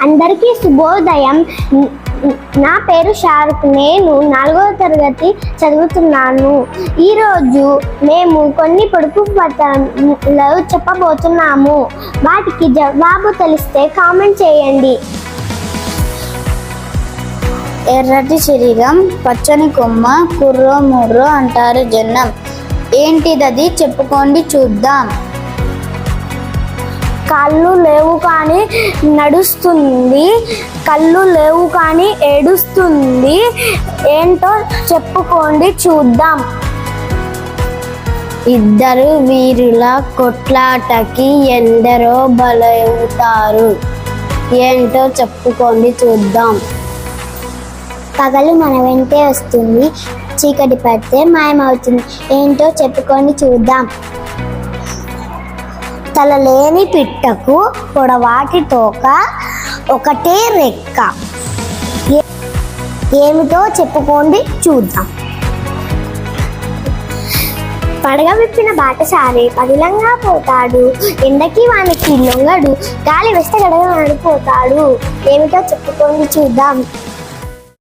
అందరికీ శుభోదయం. నా పేరు షారుక్. నేను 4వ తరగతి చదువుతున్నాను. ఈరోజు మేము కొన్ని పొడుపు పదాలు చెప్పబోతున్నాము. వాటికి జవాబు తెలిస్తే కామెంట్ చేయండి. ఎర్రటి శరీరం, పచ్చని కొమ్మ, కుర్రో ముర్రో అంటారు జనం. ఏంటిదది చెప్పుకోండి చూద్దాం. కళ్ళు లేవు కానీ నడుస్తుంది, కళ్ళు లేవు కానీ ఏడుస్తుంది. ఏంటో చెప్పుకోండి చూద్దాం. ఇద్దరు వీరుల కొట్లాటకి ఎందరో బలవుతారు. ఏంటో చెప్పుకోండి చూద్దాం. పగలు మన వెంటే వస్తుంది, చీకటి పడితే మాయమవుతుంది. ఏంటో చెప్పుకోండి చూద్దాం. తలలేని పిట్టకు పొడవాటి తోక, ఒకటే రెక్క. ఏమిటో చెప్పుకోండి చూద్దాం. పడగ విప్పిన బాటసారి పదిలంగా పోతాడు, ఎండకి వానికి లొంగడు, గాలి వెస్త గడగ నడిపోతాడు. ఏమిటో చెప్పుకోండి చూద్దాం.